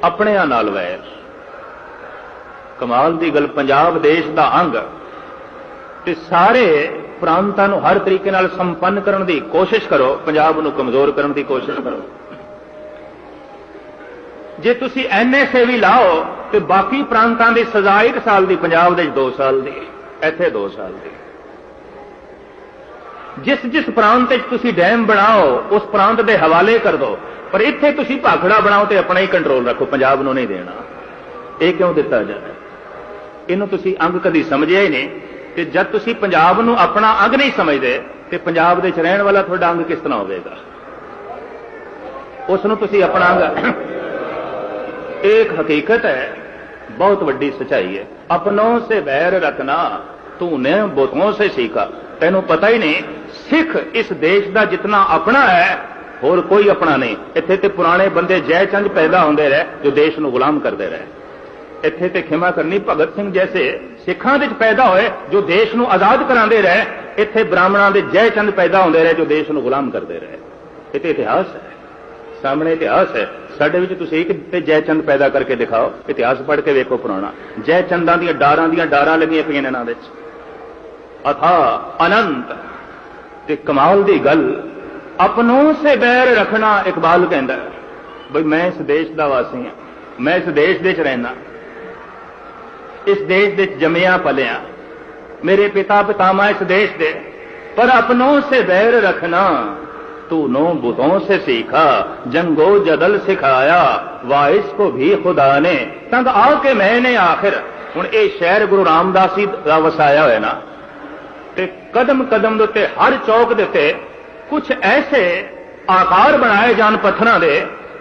अपणियां नाल वैर। कमाल दी गल, पंजाब देश दा अंग ते सारे प्रांतां नूं हर तरीके नाल संपन्न करन दी कोशिश करो, पंजाब नूं कमजोर करन दी कोशिश करो। जे तुसी NSA भी लाओ तो बाकी प्रांतां दी सजा 1 साल दी, पंजाब दे 2 साल दी, इत्थे 2 साल दी। जिस जिस प्रांत तुसी डैम बनाओ उस प्रांत दे हवाले कर दो, पर इत्थे तुसी भाखड़ा बनाओ तो अपना ही कंट्रोल रखो, पंजाब नूं नहीं देना। ये क्यों दिता जाए? इनू तुसी अंग कदी समझिया ही नहीं। कि जब तुसी पंजाब नूं अपना अंग नहीं समझते तो पंजाब दे रहण वाला तुहाडा अंग किस तरह होवेगा? उसनूं तुसी अपना अंग। एक हकीकत है, बहुत वड्डी सच्चाई है। अपनों से बैर रखना तूने बुतों से सीखा। तैनूं पता ही नहीं, सिख इस देश का जितना अपना है होर कोई अपना नहीं। इत्थे ते पुराने बंदे जय चंद पैदा होंदे रहे जो देश नूं गुलाम करते रहे। इत्थे ते खिमा करनी भगत सिंह जैसे सिखां दे पैदा होए जो देश नूं आजाद करांदे रहे। इत्थे ब्राह्मणां दे जय चंद पैदा होंदे रहे जो देश नूं गुलाम करते रहे। ये तो इतिहास है, सामने इतिहास है। साडे विच तुसीं एक ते जय चंद पैदा करके दिखाओ, इतिहास पढ़ के वेखो पुराना। जय चंदां दीयां डारां लगियां पईआं इन्हां विच, अथा अनंत। ते कमाल दी गल, अपनों से बैर रखना। इकबाल कहंदा बई मैं इस देश दा वासी हां, मैं इस देश दे च रहना, इस देश दे जमिया पलिया, मेरे पिता पितामह इस देश दे, पर अपनों से बैर रखना तूनो बुतों से सीखा। जंगो जदल सिखाया वाइस को भी खुदा ने, तंग आके मैंने आखिर। हुण ये शहर गुरु रामदास जी दा वसाया होया ना, ते कदम कदम दे उत्ते हर चौक दे उत्ते कुछ ऐसे आकार बनाए जान पत्थरां दे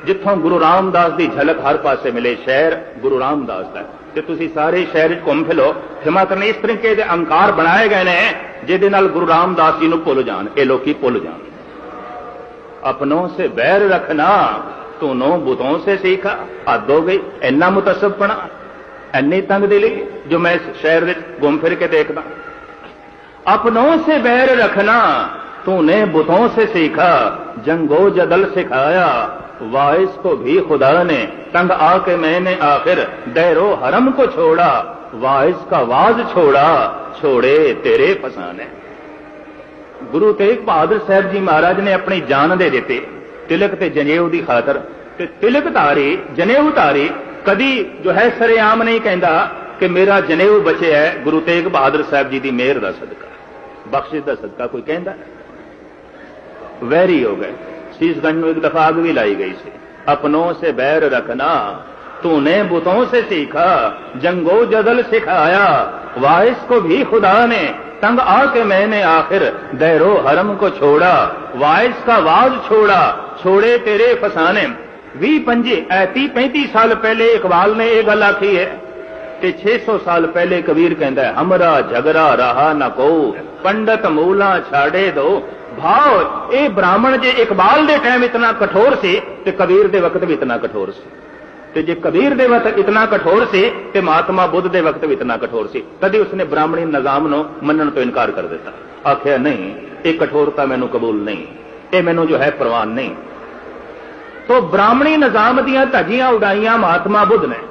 जिथों गुरु रामदास की झलक हर पासे मिले। शहर गुरु रामदास का, ते तुसी सारे शहर घूम फिलो, खिमा करने इस तरीके के अंकार बनाए गए ने जिहदे नाल गुरु रामदास जी नूं भुल जान, ये लोकी भुल जान। अपनों से बैर रखना तूनो बुतों से सीखा। हद हो गई, इन्ना मुतसबपना, इन्नी तंग दिली जो मैं इस शहर में घूम फिर के देखदा। अपनों से बैर रखना तूने बुतों से सीखा, जंगो जदल सिखाया वाइस को भी खुदा ने, तंग आके मैंने आखिर दैरो हरम को छोड़ा, वाइस का वाज छोड़ा, छोड़े तेरे फसाने। गुरु तेग बहादुर साहब जी महाराज ने अपनी जान दे देते तिलक ते जनेऊ की खातर। ते तिलक धारी जनेऊ धारी कदी जो है सरेआम नहीं कहता कि मेरा जनेऊ बचे है गुरु तेग बहादुर साहब जी की मेहर का सदका, बख्शिश का सदका। कोई कहता वैरी हो गए। शीशगंज में एक दफा आग भी लाई गई थी। अपनों से बैर रखना तूने बुतों से सीखा, जंगो जदल सिखाया वाइस को भी खुदा ने, तंग आके मैंने आखिर दैरो हरम को छोड़ा, वाइस का वाज छोड़ा, छोड़े तेरे फसाने। 20-35 साल पहले इकबाल ने यह गल आखी है कि 600 साल पहले कबीर कहता है हमरा झगड़ा रहा न को, पंडित मूला छाड़े दो। भाव ये ब्राह्मण जे इकबाल दे टाइम इतना कठोर से ते कबीर दे वक्त भी इतना कठोर से, ते जे कबीर दे वक्त इतना कठोर से ते महात्मा बुद्ध दे वक्त भी इतना कठोर से। कभी उसने ब्राह्मणी निजाम नो मनन तो इनकार कर देता, आख्या नहीं ये कठोरता मैनू कबूल नहीं, ये मैनू जो है प्रवान नहीं। तो ब्राह्मणी निजाम दियां धज्जियां उड़ाइयां महात्मा बुद्ध ने।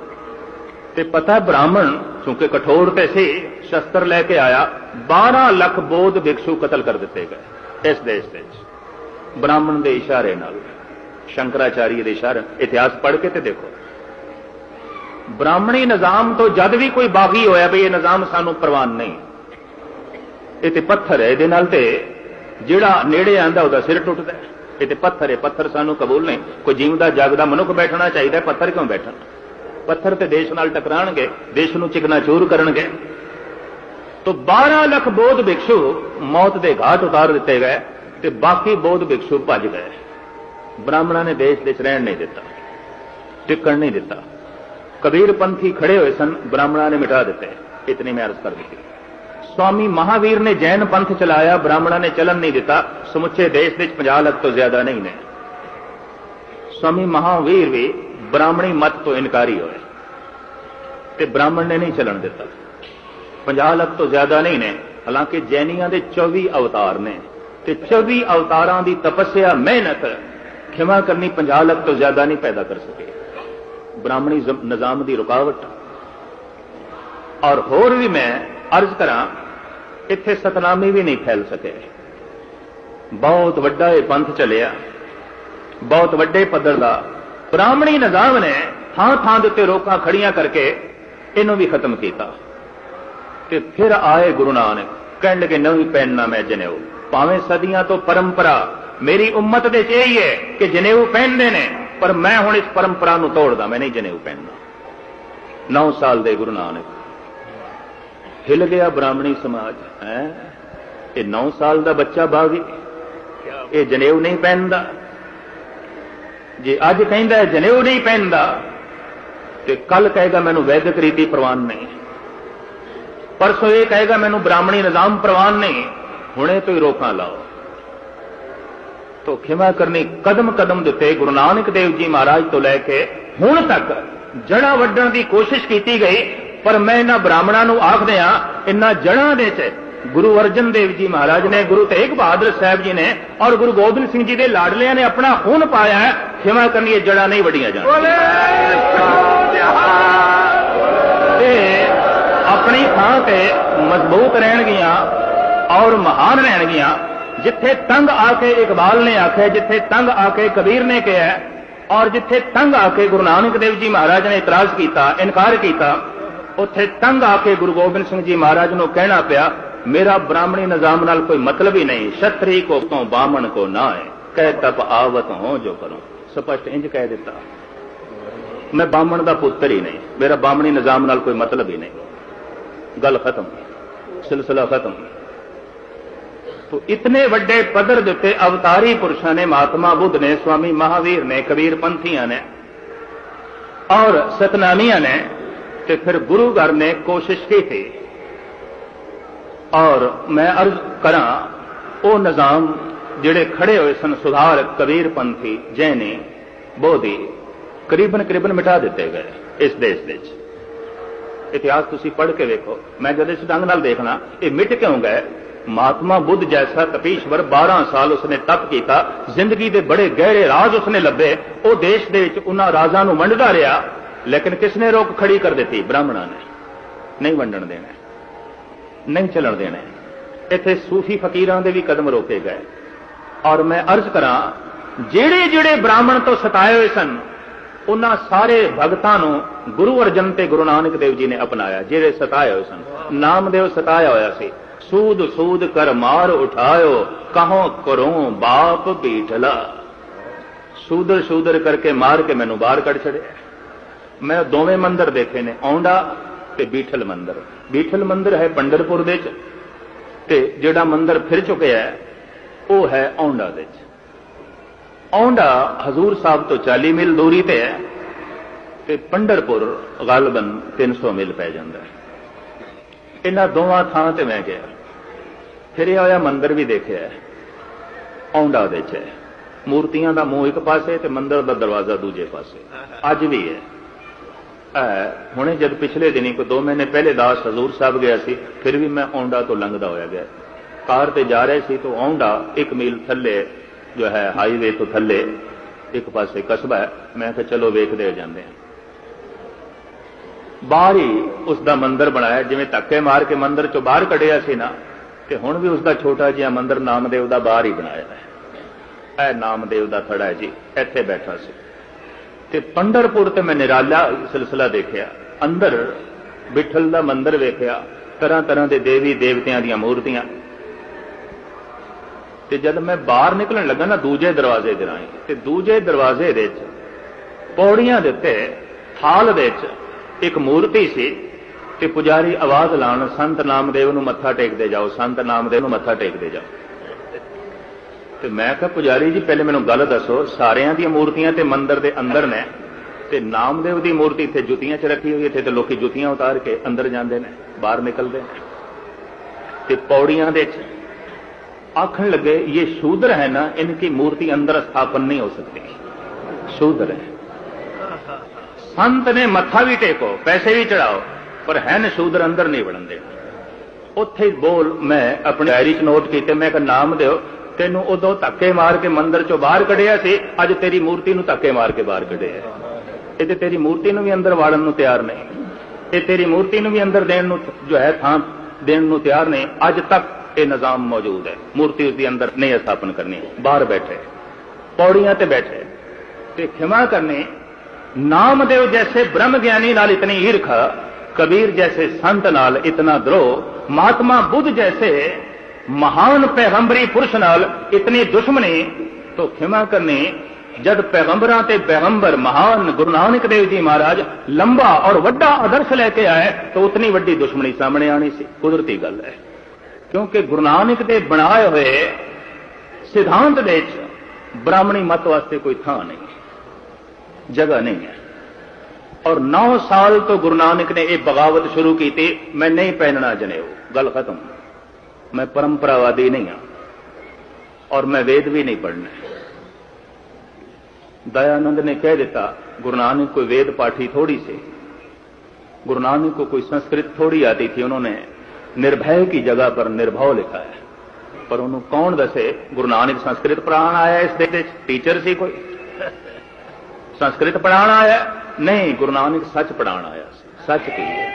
ते पता ब्राह्मण चूंकि कठोर ते से शस्त्र लेके आया, 12 लाख बौद्ध भिक्षु कतल कर दिते गए इस देश में ब्राह्मण के इशारे नाल, शंकराचार्य के इशारे। इतिहास पढ़ के ते देखो, ब्राह्मणी निजाम तो जद भी कोई बागी होया भी ये निजाम सानू प्रवान नहीं, ये ते पत्थर है, ये नाल ते जिहड़ा नेड़े आंदा उहदा सिर टुटदा। ये ते पत्थर है, पत्थर सानू कबूल नहीं। कोई जीवदा जागदा मनुख बैठना चाहिए, पत्थर क्यों बैठन? पत्थर ते देश नाल टकराणगे, देश नू चिकनाचूर करनगे। तो 12 लाख बौद्ध भिक्षु मौत के घाट उतार दिते गए ते बाकी बौद्ध भिक्षु भज गए। ब्राह्मणों ने देश देश रहन नहीं दिता, टिकण नहीं दिता। कबीर पंथी खड़े हुए सन, ब्राह्मणों ने मिटा दिते। इतनी मैं अर्ज कर दी। स्वामी महावीर ने जैन पंथ चलाया, ब्राह्मणों ने चलन नहीं दिता। समुचे देश में 50 लाख तो ज्यादा नहीं ने। स्वामी महावीर भी ब्राह्मणी मत तो इनकारी होए ते ब्राह्मण ने नहीं चलन दिता। 50 लाख तो ज्यादा नहीं ने। हालांकि जैनियां दे 24 अवतार ने ते 24 अवतारां दी तपस्या मेहनत खिमा करनी 50 लाख तो ज्यादा नहीं पैदा कर सके। ब्राह्मणी निजाम की रुकावट। और होर भी मैं अर्ज करा, इत्थे सतनामी भी नहीं फैल सके। बहुत वड्डा ये पंथ चलिया, बहुत वड्डे पद्धर का। ब्राह्मणी निजाम ने थां थां दे उत्ते रोकां खड़ियां करके इनू भी खत्म किया। ते फिर आए गुरु नानक, कहने लगे नहीं पहनना मैं जनेऊ। भावें सदियां तो परंपरा मेरी उम्मत दे यही है कि जनेऊ पहनते ने, पर मैं हुण इस परंपरा नूं तोड़दा, मैं नहीं जनेऊ पहनना। 9 साल दे गुरु नानक, हिल गया ब्राह्मणी समाज है। ये 9 साल का बच्चा बागी, ये जनेऊ नहीं पहनता। जे अज कहंदा जनेऊ नहीं पहनता तो कल कहेगा मैनू वैदिक रीति प्रवान नहीं, परसों ये कहेगा मैनू ब्राह्मणी निजाम प्रवान नहीं। हुणे तो ही रोकां लाओ। तो खिमा करनी कदम कदम दिते गुरु नानक देव जी महाराज तो लैके हुण तक जड़ा वड्डण की कोशिश की गई। पर मैं इन्हां ब्राह्मणां नूं आख दियां, इन्हां जड़ां दे च गुरु अर्जन देव जी महाराज ने, गुरु तेग बहादुर साहब जी ने और गुरु गोबिंद सिंह जी के लाडलियां ने अपना खून पाया है। खिमा करनी ये जड़ा नहीं वड्डियां जांदियां, अपनी थां ते मजबूत रहणगियां और महान रहणगियां। जिथे तंग आके इकबाल ने आख्या, जिथे तंग आके कबीर ने कहा, और जिथे तंग आके गुरु नानक देव जी महाराज ने इतराज किया, इनकार किया, उत्थे तंग आके गुरु गोबिंद सिंह जी महाराज को कहना पिया मेरा ब्राह्मणी निजाम नाल कोई मतलब ही नहीं। क्षत्रिय को तो बामण को ना है, कह तप आवत हो जो करूं। स्पष्ट इंज कह दिता, मैं बामण का पुत्र ही नहीं, मेरा बामणी निजाम नाल कोई मतलब ही नहीं। गल खत्म, सिलसिला खत्म। तो इतने वड्डे पदर दिते अवतारी पुरुषों ने, महात्मा बुद्ध ने, स्वामी महावीर ने, कबीर पंथियां ने और सतनामियां ने, तो फिर गुरु घर ने कोशिश की थी। और मैं अर्ज करा, वो निजाम जिहड़े खड़े हुए सन, सुधार कबीर पंथी, जैनी, बोधी, करीबन करीबन मिटा दिते गए इस देश दे। इतिहास तुसी पढ़ के देखो। मैं जब इस ढंग नाल देखना ये मिट क्यों गए। महात्मा बुद्ध जैसा तपीश्वर 12 साल उसने तप किया, जिंदगी के बड़े गहरे राज उसने लभे। वो देश दे विच उन्हां राजां नूं वंडदा रहा, लेकिन किसने रोक खड़ी कर दी? ब्राह्मणों ने। नहीं वंडण देना, नहीं चलन देने। इत्थे सूफी फकीरां दे भी कदम रोके गए। और मैं अर्ज करा, जेड़े जेड़े ब्राह्मण तो सताए हुए सन, उन्हां सारे भगतां नूं गुरु अर्जन ते गुरु नानक देव जी ने अपनाया। जेड़े सताए हुए सन, नामदेव सताया होया सी, सूद सूद कर मार उठायो, कहो करूं बाप बीठला। सूदर सूदर करके मार के मैनू बाहर कढ़ छड़े। मैं दोवें मंदिर देखे ने, औंडा ते बीठल मंदिर। बीठल मंदिर है पंडरपुर दे च, ते जेड़ा मंदिर फिर चुके है वो है औंडा दे च। औंडा हजूर साहब तो 40 मील दूरी ते है, ते पंडरपुर गालबन 300 मील पै जांदा है। इन्हां दोवां थां ते मैं गया, फिर होया मंदिर भी देखिया, औंडा दे च है। मूर्तियां दा मूंह एक पासे ते मंदिर दा दरवाजा दूजे पासे, अज भी है। हुणे जब पिछले दिनी को 2 महीने पहले दास हजूर साहब गया सी, फिर भी मैं औंडा तो लंघदा होया गया। कार ते जा रहे सी तो औंडा 1 मील थल्ले जो है हाईवे तो थल्ले एक पासे कस्बा है। मैं कहा चलो वेखदे जांदे हैं। बाहर ही उसका मंदिर बनाया, जिवें धक्के मार के मंदिर चो बाहर कढ़िया सी ना, ते हुण भी उसका छोटा जिहा मंदिर नामदेव का बाहर ही बनाया है। ऐ नामदेव का थड़ा है जी, इत्थे बैठा सी। ते पंडरपुर ते मैं निराला सिलसिला देखिया। अंदर बिठल का मंदिर वेखिया, तरह तरह के देवी देवतियां दी मूर्तियां। ते जब मैं बाहर निकलन लगा ना दूजे दरवाजे दे राहीं, ते दूजे दरवाजे दे पौड़ियां दे उत्ते थाल दे एक मूर्ति सी, ते पुजारी आवाज लाण संत नामदेव नूं मत्था टेकदे जाओ, संत नामदेव नूं मत्था टेकदे जाओ। ते मैं कहा पुजारी जी पहले मैनूं गल दसो, सारियां दी मूर्तियां ते मंदिर दे अंदर ने, ते नामदेव दी मूर्ति इत्थे जुतियां च रखी हुई, इत्थे ते लोकी जुतियां उतार के अंदर जांदे ने, बाहर निकलदे ने। ते पौड़ियां दे आखण लगे ये शूद्र है ना, इनकी मूर्ति अंदर स्थापन नहीं हो सकती, शूद्र है। संत ने मत्था भी टेको, पैसे भी चढ़ाओ, पर है न शूद्र अंदर नहीं वड़न देना। उत्थे बोल मैं अपनी डायरी च नोट किए, मैं कहा नामदेव तेनों उदों धक्के मार के मंदिर चो बाहर कढ़िया सी, अज तेरी मूर्ति नूं धक्के मार के बाहर कढ़िया। ਇਹ ਤੇ ਤੇਰੀ ਮੂਰਤੀ ਨੂੰ ਵੀ ਅੰਦਰ ਵਾੜਨ ਨੂੰ ਤਿਆਰ ਨਹੀਂ, ਇਹ ਤੇਰੀ ਮੂਰਤੀ ਨੂੰ ਵੀ ਅੰਦਰ ਦੇਣ ਨੂੰ ਜੋ ਹੈ ਥਾਂ ਦੇਣ ਨੂੰ ਤਿਆਰ ਨਹੀਂ। ਅੱਜ ਤੱਕ ਇਹ ਨਿਜ਼ਾਮ ਮੌਜੂਦ ਹੈ। ਮੂਰਤੀ ਉਸ ਦੇ ਅੰਦਰ ਨਹੀਂ ਸਥਾਪਨ ਕਰਨੀ, ਬਾਹਰ ਬੈਠੇ ਪੌੜੀਆਂ ਤੇ ਬੈਠੇ। ਤੇ ਖਿਮਾ ਕਰਨੀ नामदेव जैसे ब्रह्म ज्ञानी नाल इतनी ईर्खा, कबीर जैसे संत नाल इतना द्रोह, महात्मा बुद्ध जैसे महान पैगंबरी पुरुष नाल इतनी दुश्मनी, तो खिमा करनी जब पैगंबरां ते पैगंबर महान गुरु नानक देव जी महाराज लंबा और वड्डा आदर्श लेके आए तो उतनी वड्डी दुश्मनी सामने आनी सी। कुदरती गल है, क्योंकि गुरु नानक दे बनाए हुए सिद्धांत दे ब्राह्मणी मत वास्ते कोई थां नहीं, जगह नहीं है। और 9 साल तो गुरु नानक ने यह बगावत शुरू की थी, मैं नहीं पहनना जनेऊ, गल खत्म। मैं परंपरावादी नहीं हां और मैं वेद भी नहीं पढ़ना। दयानंद ने कह दिता गुरु नानक कोई वेद पाठी थोड़ी से, गुरु नानक को कोई संस्कृत थोड़ी आती थी। उन्होंने निर्भय की जगह पर निर्भव लिखा है, पर उन्होंने कौन दसे गुरु नानक संस्कृत पढ़ाना आया इस देश में? टीचर सी कोई संस्कृत पढ़ाना आया? नहीं, गुरु नानक सच पढ़ाना आया, सच की है।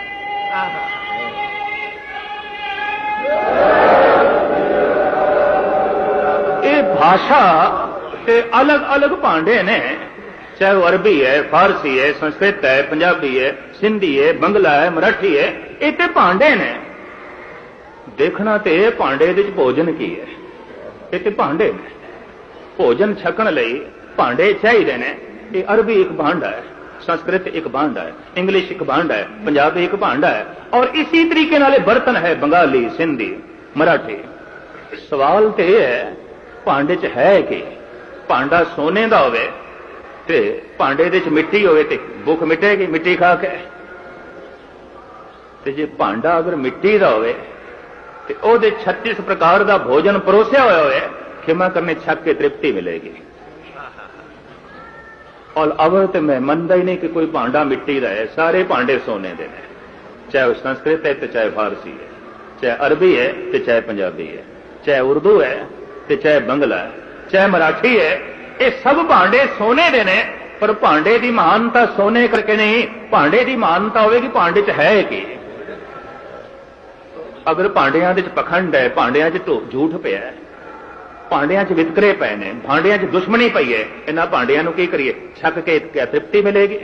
ये भाषा के अलग अलग भांडे ने, चाहे वो अरबी है, फारसी है, संस्कृत है, पंजाबी है, सिंधी है, बंगला है, मराठी है, ये तो भांडे ने। देखना तो यह भांडे दे भोजन की है, ये तो भांडे ने। भोजन छकण लई भांडे चाहिए ने। ये अरबी एक भांडा है, संस्कृत एक भांडा है, इंग्लिश एक भांडा है, पंजाबी एक भांडा है, और इसी तरीके नाले बर्तन है बंगाली, सिंधी, मराठी। सवाल तो यह है भांडे च है कि भांडा सोने का होवे ते भांडे दे च मिट्टी होवे ते भुख मिटेगी मिट्टी खा के? ते जे भांडा अगर मिट्टी का होवे ते ओदे 36 प्रकार का भोजन परोसिया होया होवे, खिमा करने छक के तृप्ति मिलेगी। और अवल तो मैं मनता ही नहीं कि कोई भांडा मिट्टी का है, सारे भांडे सोने दे ने, चाहे संस्कृत है तो चाहे फारसी है, चाहे अरबी है तो चाहे पंजाबी है, चाहे उर्दू है तो चाहे बंगला है, चाहे मराठी है, ये सब भांडे सोने दे ने। पर भांडे की महानता सोने करके नहीं, भांडे की महानता होगी भांडे च है कि। अगर भांडिया पखंड है, भांडिया झूठ पिया है, भांडिया वितकरे पे ने, भांडिया दुश्मनी पई है, इन्हां भांडिया की करिए? छक के क्या तृप्ति मिलेगी?